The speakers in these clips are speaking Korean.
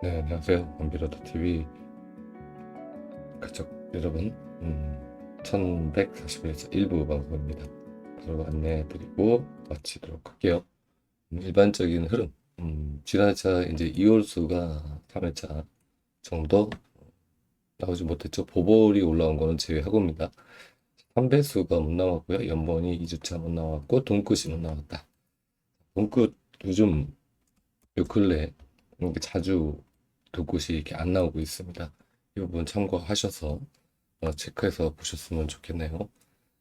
네, 안녕하세요. 원비로더 TV 가족 여러분, 1141에서 1부 방송입니다. 바로 안내해드리고 마치도록 할게요. 일반적인 흐름, 지난해차 이제 2월수가 3회차 정도 나오지 못했죠. 보볼이 올라온 거는 제외하고입니다. 3배수가 못 나왔고요. 연번이 2주차 못 나왔고 돈끝이 못 나왔다. 돈끝 요즘 요 근래 이렇게 자주 돈끝이 이렇게 안 나오고 있습니다. 이 부분 참고하셔서 체크해서 보셨으면 좋겠네요.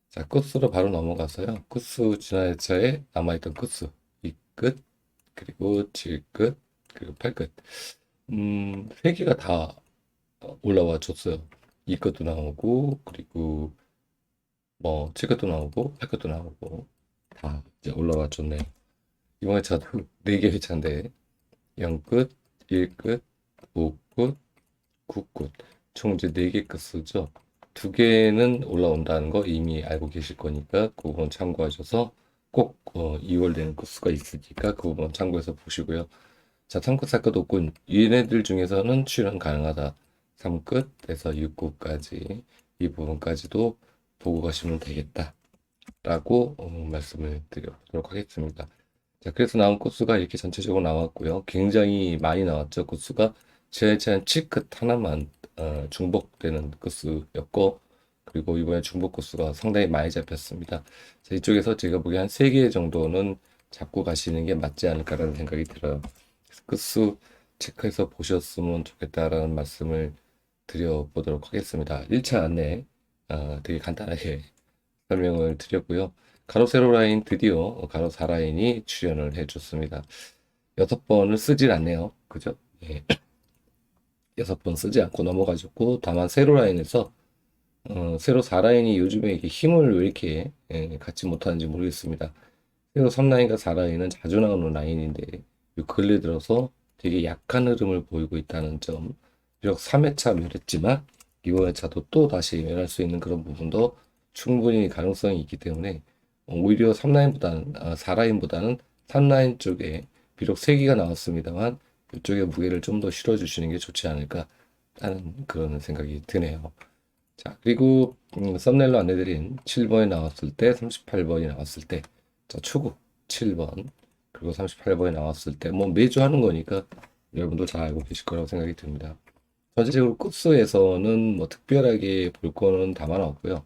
자, 끝으로 바로 넘어가서요. 끝수 지난해차에 남아있던 끝수 이 끝, 그리고 질 끝, 그리고 팔 끝. 세 개가 다 올라와 줬어요. 이 끝도 나오고, 그리고 뭐 칠 끝도 나오고, 팔 끝도 나오고 다 이제 올라와 줬네요. 이번에 차도 4개 회차인데 0끝, 1끝, 5끝, 9끝 총 이제 4개 끝수죠. 2개는 올라온다는 거 이미 알고 계실 거니까 그 부분 참고하셔서 꼭 2월 되는 끝수가 있으니까 그 부분 참고해서 보시고요. 자, 3끝, 4끝, 5끝 얘네들 중에서는 출연 가능하다. 3끝에서 6끝까지 이 부분까지도 보고 가시면 되겠다 라고 말씀을 드려보도록 하겠습니다. 자, 그래서 나온 코스가 이렇게 전체적으로 나왔고요. 굉장히 많이 나왔죠. 코스가 제일 7끝 하나만 중복되는 코스였고, 그리고 이번에 중복 코스가 상당히 많이 잡혔습니다. 자, 이쪽에서 제가 보기에 한 3개 정도는 잡고 가시는 게 맞지 않을까라는 생각이 들어요. 코스 체크해서 보셨으면 좋겠다라는 말씀을 드려보도록 하겠습니다. 1차 안내 되게 간단하게 설명을 드렸고요. 가로 세로 라인 드디어 가로 4라인이 출연을 해줬습니다. 6번을 쓰질 않네요. 그죠? 예. 6번 쓰지 않고 넘어가졌고, 다만 세로 라인에서 세로 4라인이 요즘에 이게 힘을 왜 이렇게 갖지 못하는지 모르겠습니다. 세로 3라인과 4라인은 자주 나오는 라인인데 요 근래 들어서 되게 약한 흐름을 보이고 있다는 점. 비록 3회차 멸했지만 이번 회차도 또 다시 멸할 수 있는 그런 부분도 충분히 가능성이 있기 때문에 오히려 3라인보다는 4라인보다는 3라인 쪽에 비록 3개가 나왔습니다만 이쪽에 무게를 좀 더 실어주시는 게 좋지 않을까 하는 그런 생각이 드네요. 자, 그리고 썸네일로 안내드린 7번이 나왔을 때, 38번이 나왔을 때, 자, 초급 7번, 그리고 38번이 나왔을 때, 뭐 매주 하는 거니까 여러분도 잘 알고 계실 거라고 생각이 듭니다. 전체적으로 코스에서는 뭐 특별하게 볼 거는 다만 없고요.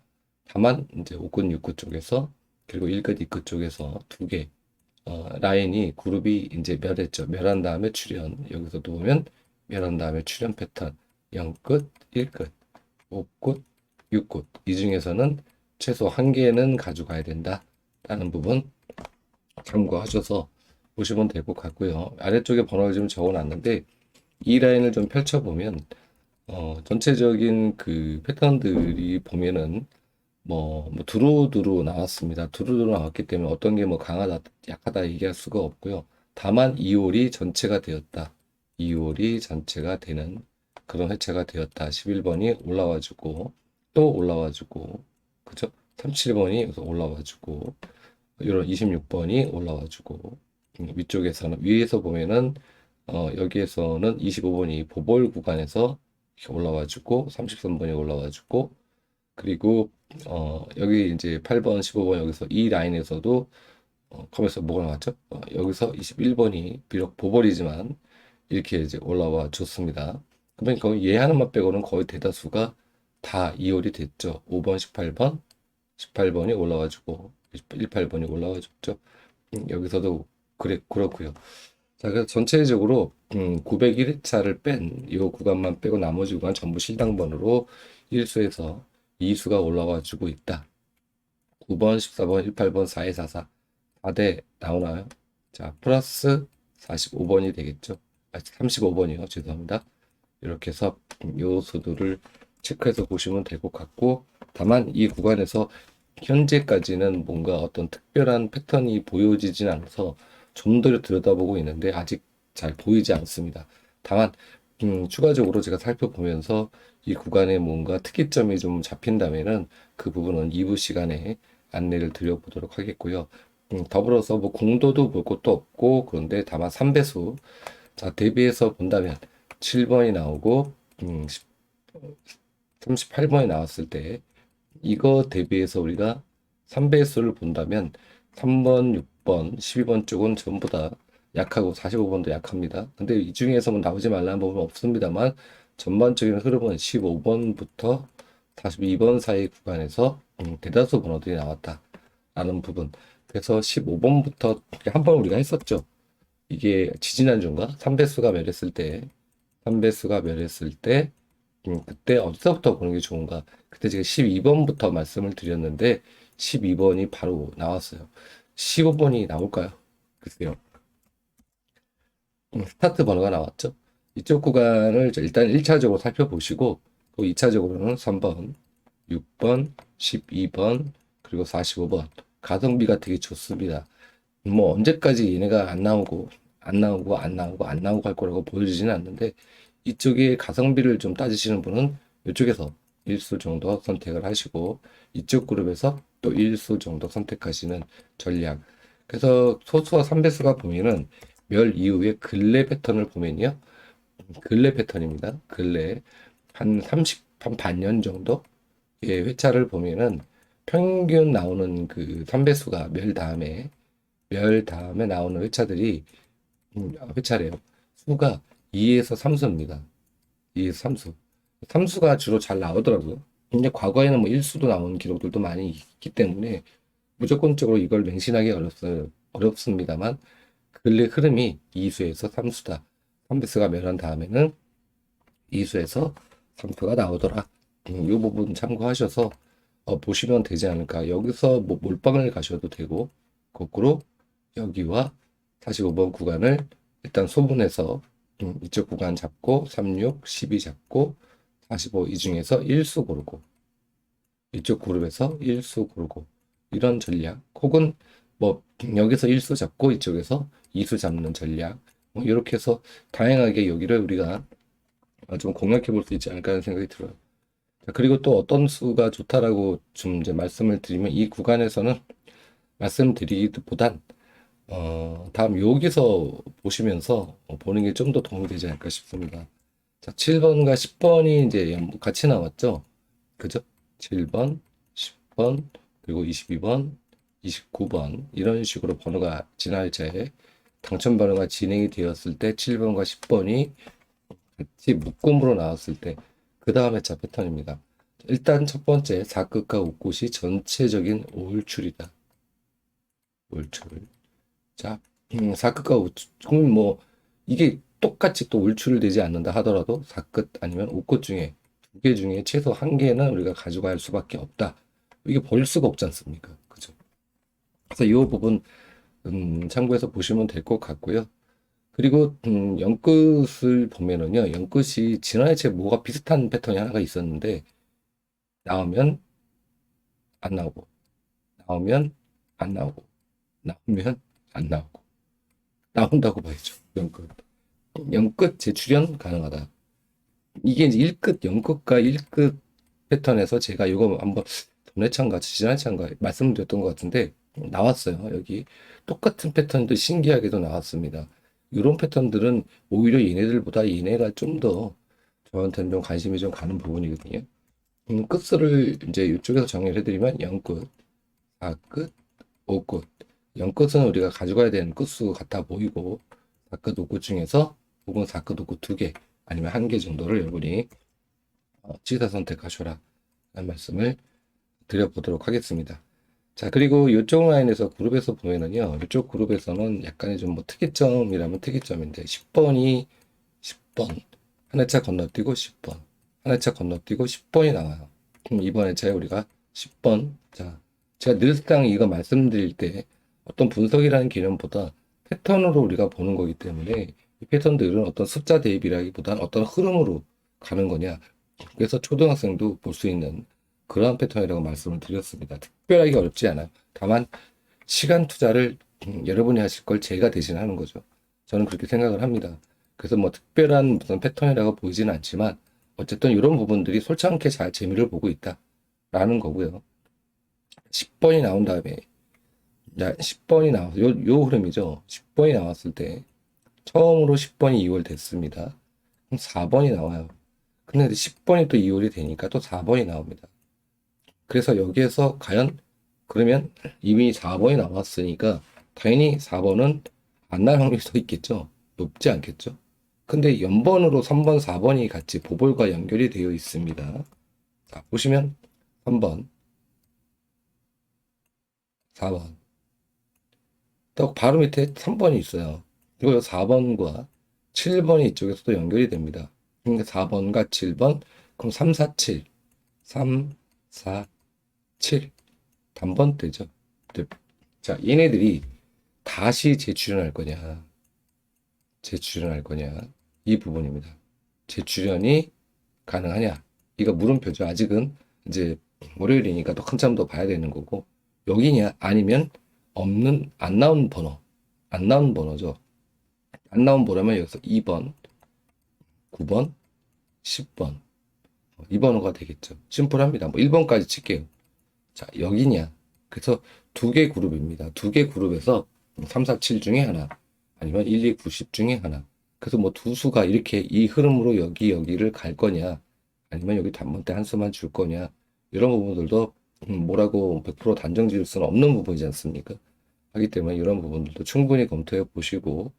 다만 이제 5군, 6군 쪽에서 그리고 1끝, 2끝 쪽에서 2개 라인이 그룹이 이제 멸했죠. 멸한 다음에 출현. 여기서도 보면 멸한 다음에 출현 패턴 0끝, 1끝, 5끝, 6끝. 이 중에서는 최소 1개는 가져가야 된다라는 부분 참고하셔서 보시면 될 것 같고요. 아래쪽에 번호를 좀 적어놨는데 이 라인을 좀 펼쳐보면 전체적인 그 패턴들이 보면은 두루두루 나왔습니다. 두루두루 나왔기 때문에 어떤 게 뭐 강하다, 약하다 얘기할 수가 없고요. 다만 2홀이 전체가 되었다. 2홀이 전체가 되는 그런 회차가 되었다. 11번이 올라와주고 또 올라와주고 그죠? 37번이 여기서 올라와주고 이런 26번이 올라와주고 위쪽에서는 위에서 보면은 여기에서는 25번이 보볼 구간에서 이렇게 올라와주고 33번이 올라와주고 그리고 여기 이제 8번, 15번 여기서 이 라인에서도 컴에서 뭐가 나왔죠? 여기서 21번이 비록 보벌이지만 이렇게 이제 올라와 줬습니다. 그러면 거의 얘 하나만 빼고는 거의 대다수가 다 2홀이 됐죠. 5번, 18번, 18번이 올라와주고 18번이 올라와줬죠. 여기서도 그렇고요. 자, 그래서 전체적으로 901회차를 뺀 이 구간만 빼고 나머지 구간 전부 실당번으로 1수에서 2수가 올라와 주고 있다. 9번, 14번, 18번, 4244 4대 나오나요? 자, 플러스 45번이 되겠죠. 35번이요. 죄송합니다. 이렇게 해서 요 수들을 체크해서 보시면 될 것 같고 다만 이 구간에서 현재까지는 뭔가 어떤 특별한 패턴이 보여지진 않아서 좀 더 들여다보고 있는데 아직 잘 보이지 않습니다. 다만 추가적으로 제가 살펴보면서 이 구간에 뭔가 특이점이 좀 잡힌다면은 그 부분은 2부 시간에 안내를 드려보도록 하겠고요. 더불어서 뭐 공도도 볼 것도 없고 그런데 다만 3배수 자 대비해서 본다면 7번이 나오고 38번이 나왔을 때 이거 대비해서 우리가 3배수를 본다면 3번, 6번, 12번 쪽은 전부 다 약하고 45번도 약합니다. 근데 이 중에서 뭐 나오지 말라는 법은 없습니다만 전반적인 흐름은 15번부터 42번 사이 구간에서 대다수 번호들이 나왔다라는 부분. 그래서 15번부터 한 번 우리가 했었죠. 이게 지지난주인가? 3배수가 멸했을 때 3배수가 멸했을 때 그때 어디서부터 보는 게 좋은가? 그때 제가 12번부터 말씀을 드렸는데 12번이 바로 나왔어요. 15번이 나올까요? 글쎄요. 스타트 번호가 나왔죠. 이쪽 구간을 일단 1차적으로 살펴보시고 또 2차적으로는 3번, 6번, 12번, 그리고 45번 가성비가 되게 좋습니다. 뭐 언제까지 얘네가 안 나오고 할 거라고 보여지지는 않는데 이쪽에 가성비를 좀 따지시는 분은 이쪽에서 일수 정도 선택을 하시고 이쪽 그룹에서 또 일수 정도 선택하시는 전략. 그래서 소수와 3배수가 보면은 멸 이후에 근래 패턴을 보면요. 근래 패턴입니다. 근래 한 반년 정도 의 회차를 보면은 평균 나오는 그 3배수가 멸 다음에 나오는 회차들이 회차래요. 수가 2에서 3수입니다. 2에서 3수. 3수가 주로 잘 나오더라고요. 근데 과거에는 뭐 1수도 나오는 기록들도 많이 있기 때문에 무조건적으로 이걸 맹신하기 어렵습니다만 근래 흐름이 2수에서 3수다. 3배수가 멸한 다음에는 2수에서 3수가 나오더라. 이 부분 참고하셔서 보시면 되지 않을까. 여기서 뭐 몰빵을 가셔도 되고 거꾸로 여기와 45번 구간을 일단 소분해서 이쪽 구간 잡고 36, 12 잡고 45 이 중에서 1수 고르고 이쪽 그룹에서 1수 고르고 이런 전략 혹은 뭐 여기서 1수 잡고 이쪽에서 2수 잡는 전략 뭐 이렇게 해서 다양하게 여기를 우리가 좀 공략해 볼 수 있지 않을까 하는 생각이 들어요. 자, 그리고 또 어떤 수가 좋다라고 좀 이제 말씀을 드리면 이 구간에서는 말씀드리기보단 다음 여기서 보시면서 보는 게 좀 더 도움이 되지 않을까 싶습니다. 자, 7번과 10번이 이제 같이 나왔죠. 그죠? 7번, 10번, 그리고 22번, 29번 이런 식으로 번호가 지날차에 당첨 번호가 진행이 되었을 때 7번과 10번이 같이 묶음으로 나왔을 때 그 다음에 자 패턴입니다. 일단 첫 번째 4끝과 5끝이 전체적인 올출이다. 올출. 자, 4끝과 5끝, 뭐, 이게 똑같이 또 울출되지 않는다 하더라도 4끝 아니면 5끝 중에 두 개 중에 최소 한 개는 우리가 가져갈 수밖에 없다. 이게 버릴 수가 없지 않습니까? 그죠? 그래서 이 부분, 참고해서 보시면 될 것 같고요. 그리고, 연끝을 보면은요, 연끝이 지난해에 뭐가 비슷한 패턴이 하나가 있었는데, 나오면 안 나오고, 나오면 안 나오고, 나오면 안 나오고, 나온다고 봐야죠. 연끝. 영끝 재출연 가능하다. 이게 이제 1끝, 영끝과 1끝 패턴에서 제가 이거 한번 전회차인가 지난해차인가 말씀드렸던 것 같은데 나왔어요. 여기 똑같은 패턴도 신기하게도 나왔습니다. 이런 패턴들은 오히려 얘네들보다 얘네가 좀 더 저한테는 좀 관심이 좀 가는 부분이거든요. 끝수를 이제 이쪽에서 정리를 해드리면 영끝, 4끝, 5끝. 영끝은 우리가 가져가야 되는 끝수 같아 보이고 4끝, 5끝 중에서 혹은 4끝, 5끝 두 개 아니면 한 개 정도를 여러분이 취사 선택하셔라 라는 말씀을 드려보도록 하겠습니다. 자, 그리고 이쪽 라인에서 그룹에서 보면은요, 이쪽 그룹에서는 약간의 좀 뭐 특이점이라면 특이점인데 10번이 10번 한 회차 건너뛰고 10번 한 회차 건너뛰고 10번이 나와요. 그럼 이번 회차에 우리가 10번 자, 제가 늘상 이거 말씀드릴 때 어떤 분석이라는 개념보다 패턴으로 우리가 보는 거기 때문에 이 패턴들은 어떤 숫자 대입이라기보다는 어떤 흐름으로 가는 거냐. 그래서 초등학생도 볼 수 있는 그러한 패턴이라고 말씀을 드렸습니다. 특별하게 어렵지 않아요. 다만 시간 투자를 여러분이 하실 걸 제가 대신하는 거죠. 저는 그렇게 생각을 합니다. 그래서 뭐 특별한 무슨 패턴이라고 보이지는 않지만 어쨌든 이런 부분들이 솔직하게 잘 재미를 보고 있다라는 거고요. 10번이 나온 다음에 10번이 나와서 요 흐름이죠. 10번이 나왔을 때 처음으로 10번이 2월 됐습니다. 그럼 4번이 나와요. 근데 10번이 또 이월이 되니까 또 4번이 나옵니다. 그래서 여기에서 과연 그러면 이미 4번이 나왔으니까 당연히 4번은 안 날 확률이 더 있겠죠. 높지 않겠죠. 근데 연번으로 3번, 4번이 같이 보볼과 연결이 되어 있습니다. 자, 보시면 3번, 4번. 또 바로 밑에 3번이 있어요. 그리고 4번과 7번이 이쪽에서도 연결이 됩니다. 그러니까 4번과 7번, 그럼 3, 4, 7. 3, 4, 7. 단번대죠. 자, 얘네들이 다시 재출연할 거냐, 재출연할 거냐, 이 부분입니다. 재출연이 가능하냐, 이거 물음표죠. 아직은 이제 월요일이니까 또 한참 더 봐야 되는 거고, 여기냐 아니면 없는, 안 나온 번호, 안 나온 번호죠. 안 나온 번호면 여기서 2번, 9번, 10번 이 번호가 되겠죠. 심플합니다. 뭐 1번까지 칠게요. 자, 여기냐. 그래서 두 개 그룹입니다. 두 개 그룹에서 3, 4, 7 중에 하나, 아니면 1, 2, 9, 10 중에 하나. 그래서 뭐 두 수가 이렇게 이 흐름으로 여기를 갈 거냐, 아니면 여기 단번대 한 수만 줄 거냐, 이런 부분들도 뭐라고 100% 단정 지을 수는 없는 부분이지 않습니까? 하기 때문에 이런 부분들도 충분히 검토해 보시고,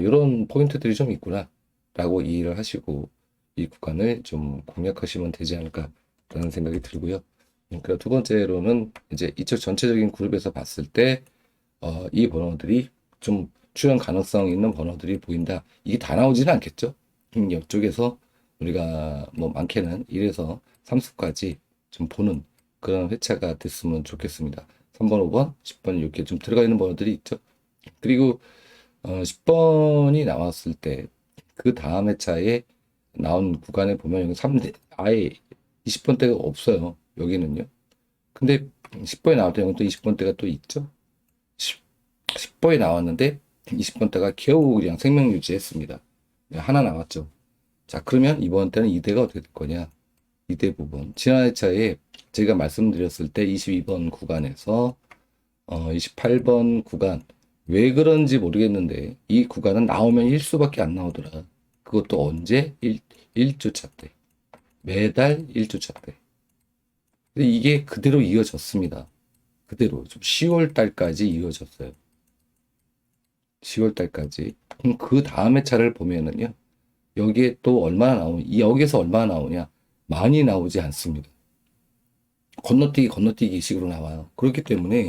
이런 포인트들이 좀 있구나 라고 이해를 하시고 이 구간을 좀 공략하시면 되지 않을까라는 생각이 들고요. 그리고 두 번째로는 이제 이쪽 전체적인 그룹에서 봤을 때 이 번호들이 좀 출현 가능성 있는 번호들이 보인다. 이게 다 나오지는 않겠죠. 이쪽에서 우리가 뭐 많게는 1에서 3수까지 좀 보는 그런 회차가 됐으면 좋겠습니다. 3번, 5번, 10번 이렇게 좀 들어가 있는 번호들이 있죠. 그리고 10번이 나왔을 때 그 다음 회차에 나온 구간에 보면 여기 3대 아예 20번대가 없어요. 여기는요. 근데 10번이 나올 때 여기 또 20번대가 또 있죠. 10번이 나왔는데 20번대가 겨우 그냥 생명 유지했습니다. 하나 나왔죠. 자, 그러면 이번 때는 2대가 어떻게 될 거냐? 2대 부분. 지난 회차에 제가 말씀드렸을 때 22번 구간에서 28번 구간, 왜 그런지 모르겠는데 이 구간은 나오면 1수밖에 안 나오더라. 그것도 언제? 1주차 때. 매달 1주차 때. 근데 이게 그대로 이어졌습니다. 그대로 좀 10월 달까지 이어졌어요. 10월 달까지. 그럼 그 다음에 차를 보면은요. 여기에 또 얼마나 여기에서 얼마나 나오냐? 많이 나오지 않습니다. 건너뛰기 식으로 나와요. 그렇기 때문에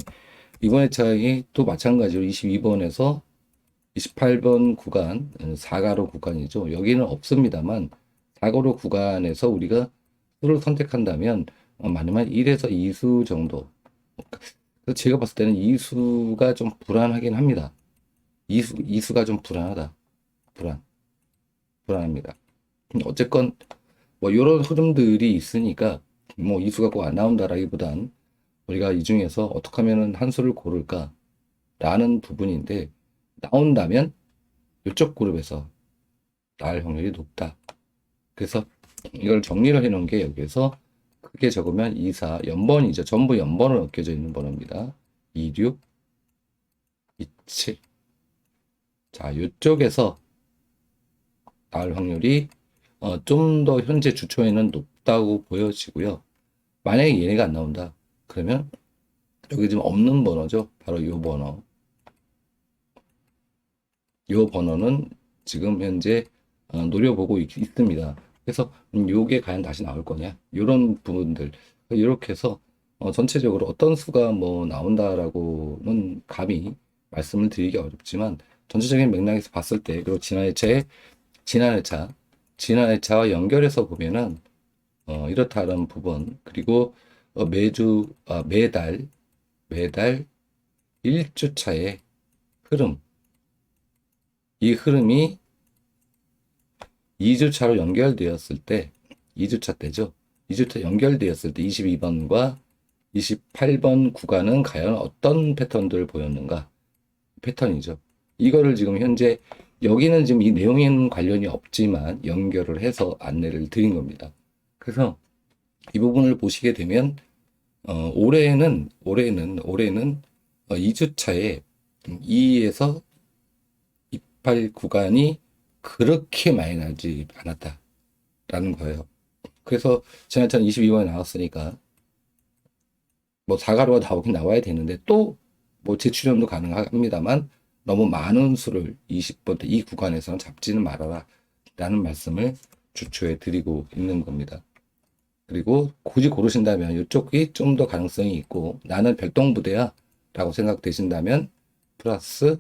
이번에 차이 또 마찬가지로 22번에서 28번 구간, 4가로 구간이죠. 여기는 없습니다만 4가로 구간에서 우리가 수를 선택한다면 많으면 1에서 2수 정도. 그래서 제가 봤을 때는 2수가 좀 불안하긴 합니다. 2수가 좀 불안하다. 불안합니다. 어쨌건 뭐 이런 흐름들이 있으니까 뭐 2수가 꼭 안 나온다라기보단 우리가 이 중에서 어떻게 하면은 한 수를 고를까라는 부분인데, 나온다면 이쪽 그룹에서 나올 확률이 높다. 그래서 이걸 정리를 해 놓은 게 여기에서 크게 적으면 2, 4, 연번이죠. 전부 연번으로 엮여져 있는 번호입니다. 2, 6, 2, 7. 자, 이쪽에서 나올 확률이 좀 더 현재 주초에는 높다고 보여지고요. 만약에 얘네가 안 나온다. 그러면 여기 지금 없는 번호죠. 바로 이 번호. 이 번호는 지금 현재 노려보고 있습니다. 그래서 요게 과연 다시 나올 거냐, 이런 부분들 이렇게 해서 전체적으로 어떤 수가 뭐 나온다라고는 감히 말씀을 드리기 어렵지만 전체적인 맥락에서 봤을 때, 그리고 지난 회차와 연결해서 보면은 이렇다는 부분, 그리고 매달 1주차의 흐름, 이 흐름이 2주차로 연결되었을 때, 2주차 때죠. 2주차 연결되었을 때 22번과 28번 구간은 과연 어떤 패턴들을 보였는가? 패턴이죠. 이거를 지금 현재 여기는 지금 이 내용에는 관련이 없지만 연결을 해서 안내를 드린 겁니다. 그래서 이 부분을 보시게 되면 올해는 2주차에 2에서 28 구간이 그렇게 많이 나지 않았다라는 거예요. 그래서 지난차는 22번에 나왔으니까 뭐 4가로가 나오긴 나와야 되는데 또 뭐 재출연도 가능합니다만 너무 많은 수를 20번대 이 구간에서는 잡지는 말아라 라는 말씀을 주초에 드리고 있는 겁니다. 그리고 굳이 고르신다면 이쪽이 좀 더 가능성이 있고 나는 별똥부대야 라고 생각되신다면 플러스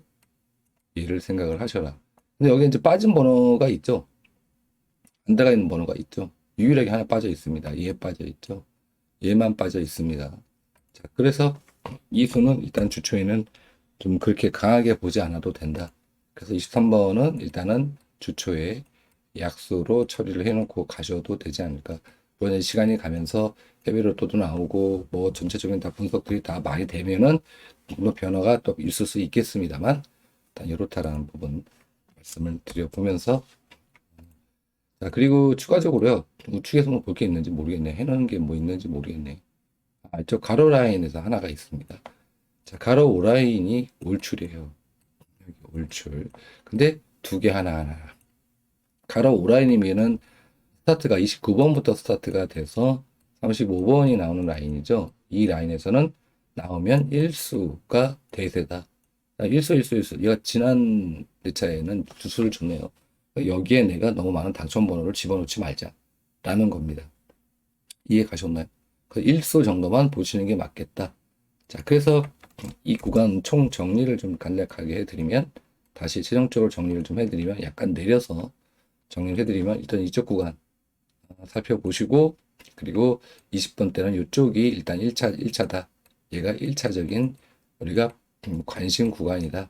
2를 생각을 하셔라. 근데 여기 이제 빠진 번호가 있죠. 안 들어가 있는 번호가 있죠. 유일하게 하나 빠져 있습니다. 얘 빠져 있죠. 얘만 빠져 있습니다. 자, 그래서 이 수는 일단 주초에는 좀 그렇게 강하게 보지 않아도 된다. 그래서 23번은 일단은 주초에 약수로 처리를 해놓고 가셔도 되지 않을까. 물론 시간이 가면서 헤비로또도 나오고 뭐 전체적인 다 분석들이 다 많이 되면은 물론 변화가 또 있을 수 있겠습니다만 일단 이렇다라는 부분 말씀을 드려보면서 자, 그리고 추가적으로요. 우측에서 뭐 볼 게 있는지 모르겠네. 해놓은 게 뭐 있는지 모르겠네. 아, 저 가로 라인에서 하나가 있습니다. 자, 가로 오라인이 올출이에요. 여기 올출. 근데 두 개 하나하나. 가로 오라인이면은 스타트가 29번부터 스타트가 돼서 35번이 나오는 라인이죠. 이 라인에서는 나오면 일수가 대세다. 일수. 얘가 지난 내 차에는 두 수를 줬네요. 여기에 내가 너무 많은 당첨번호를 집어넣지 말자라는 겁니다. 이해 가셨나요? 그 일수 정도만 보시는 게 맞겠다. 자, 그래서 이 구간 총 정리를 좀 간략하게 해드리면 다시 최종적으로 정리를 좀 해드리면 약간 내려서 정리를 해드리면 일단 이쪽 구간 살펴보시고 그리고 20번 때는 이쪽이 일단 1차다. 얘가 1차적인 우리가 관심 구간이다.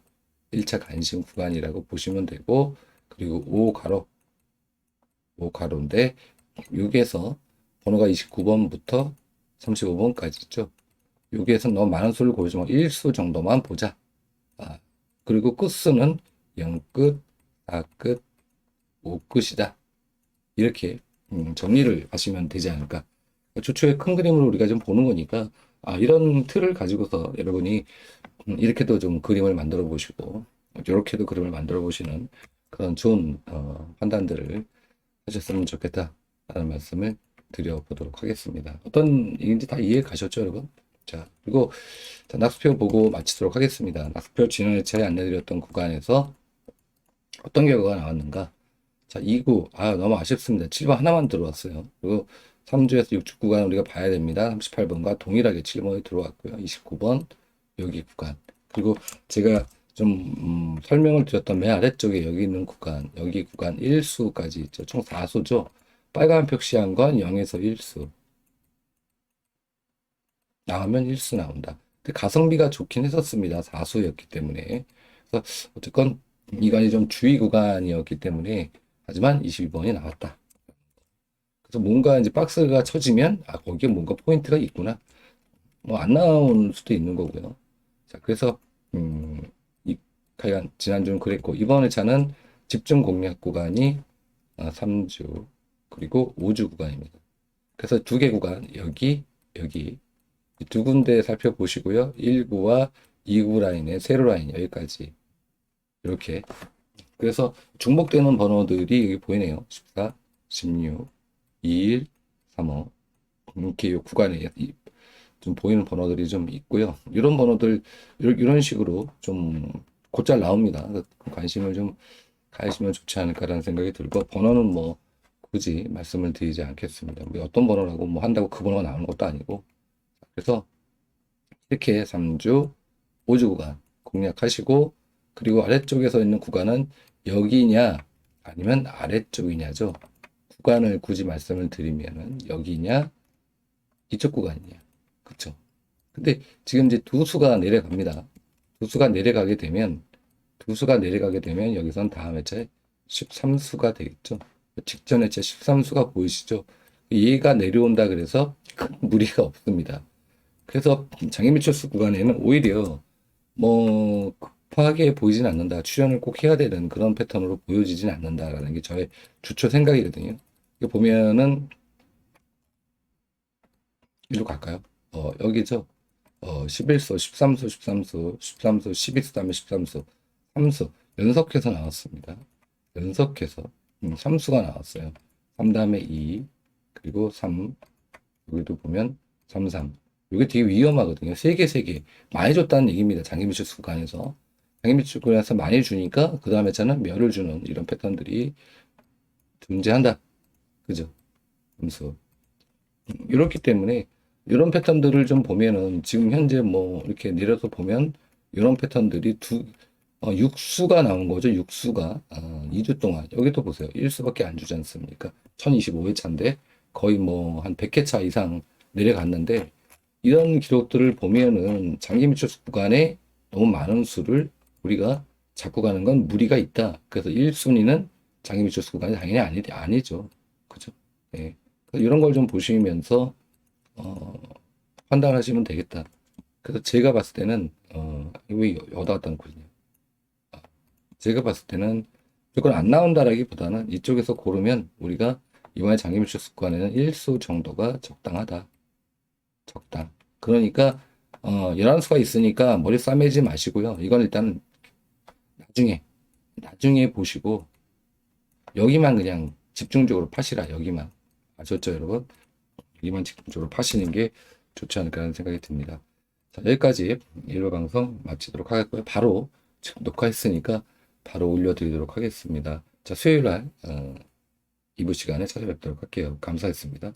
1차 관심 구간이라고 보시면 되고 그리고 5가로인데 여기에서 번호가 29번부터 35번까지 있죠. 여기에서 너무 많은 수를 고르지 말고 1수 정도만 보자. 아, 그리고 끝수는 0끝, 4끝, 5끝이다. 이렇게 정리를 하시면 되지 않을까. 주초에 큰 그림을 우리가 좀 보는 거니까 이런 틀을 가지고서 여러분이 이렇게도 좀 그림을 만들어 보시고 이렇게도 그림을 만들어 보시는 그런 좋은 판단들을 하셨으면 좋겠다라는 말씀을 드려보도록 하겠습니다. 어떤 얘기인지 다 이해 가셨죠, 여러분? 자, 그리고 자, 낙수표 보고 마치도록 하겠습니다. 낙수표 지난 회차에 안내드렸던 구간에서 어떤 결과가 나왔는가? 자, 2구, 너무 아쉽습니다. 7번 하나만 들어왔어요. 그리고 3주에서 6주 구간 우리가 봐야 됩니다. 38번과 동일하게 7번이 들어왔고요. 29번, 여기 구간. 그리고 제가 좀 설명을 드렸던 맨 아래쪽에 여기 있는 구간, 여기 구간 1수까지 있죠. 총 4수죠. 빨간 표시한 건 0에서 1수. 나오면 1수 나온다. 근데 가성비가 좋긴 했었습니다. 4수였기 때문에. 그래서 어쨌건 이간이 좀 주의 구간이었기 때문에 하지만 22번이 나왔다. 그래서 뭔가 이제 박스가 쳐지면 거기에 뭔가 포인트가 있구나. 뭐 안 나올 수도 있는 거고요. 자, 그래서 이 하여간 지난주는 그랬고 이번 회차는 집중 공략 구간이 3주 그리고 5주 구간입니다. 그래서 두 개 구간 여기 두 군데 살펴보시고요. 1구와 2구 라인의 세로 라인 여기까지 이렇게 그래서 중복되는 번호들이 여기 보이네요. 14, 16, 21, 35 이렇게 이 구간에 좀 보이는 번호들이 좀 있고요. 이런 번호들 이런 식으로 좀 곧잘 나옵니다. 관심을 좀 가지시면 좋지 않을까라는 생각이 들고 번호는 뭐 굳이 말씀을 드리지 않겠습니다. 뭐 어떤 번호라고 뭐 한다고 그 번호가 나오는 것도 아니고 그래서 이렇게 3주, 5주 구간 공략하시고 그리고 아래쪽에서 있는 구간은 여기냐 아니면 아래쪽이냐죠. 구간을 굳이 말씀을 드리면은 여기냐 이쪽 구간이냐 그쵸. 근데 지금 이제 두 수가 내려갑니다. 두 수가 내려가게 되면 여기선 다음 회차에 13수가 되겠죠. 직전 회차 13수가 보이시죠? 얘가 내려온다 그래서 큰 무리가 없습니다. 그래서 장애미철수 구간에는 오히려 뭐 급하게 보이진 않는다. 출연을 꼭 해야 되는 그런 패턴으로 보여지진 않는다라는 게 저의 주초 생각이거든요. 이거 보면은 일로 갈까요? 여기죠. 11수, 13수, 13수, 13수, 12수 다음에 13수, 3수 연속해서 나왔습니다. 연속해서 삼수가 나왔어요. 3 다음에 2 그리고 3 여기도 보면 3, 3 이게 되게 위험하거든요. 3개 많이 줬다는 얘기입니다. 장기미출 구간에서 장기미출 구간에서 많이 주니까 그 다음에 차는 멸을 주는 이런 패턴들이 존재한다. 그죠? 점수 이렇기 때문에 이런 패턴들을 좀 보면은 지금 현재 뭐 이렇게 내려서 보면 이런 패턴들이 육수가 나온 거죠. 육수가 2주 동안 여기도 보세요. 1수밖에 안 주지 않습니까? 1025회 차인데 거의 뭐 한 100회 차 이상 내려갔는데 이런 기록들을 보면은 장기 미출 구간에 너무 많은 수를 우리가 잡고 가는 건 무리가 있다. 그래서 1순위는 장기 미출 구간이 당연히 아니죠. 그죠? 예. 이런 걸 좀 보시면서 판단하시면 되겠다. 그래서 제가 봤을 때는 왜 여다 갔다 놓거든요. 제가 봤을 때는 무조건 안 나온다라기보다는 이쪽에서 고르면 우리가 이번에 장기미출 습관에는 1수 정도가 적당하다. 적당. 그러니까 11수가 있으니까 머리 싸매지 마시고요. 이건 일단 나중에 보시고 여기만 그냥 집중적으로 파시라. 여기만. 아셨죠, 여러분? 여기만 집중적으로 파시는 게 좋지 않을까 하는 생각이 듭니다. 자, 여기까지 일부 방송 마치도록 하겠고요. 바로 지금 녹화했으니까 바로 올려드리도록 하겠습니다. 자, 수요일 날 2부 시간에 찾아뵙도록 할게요. 감사했습니다.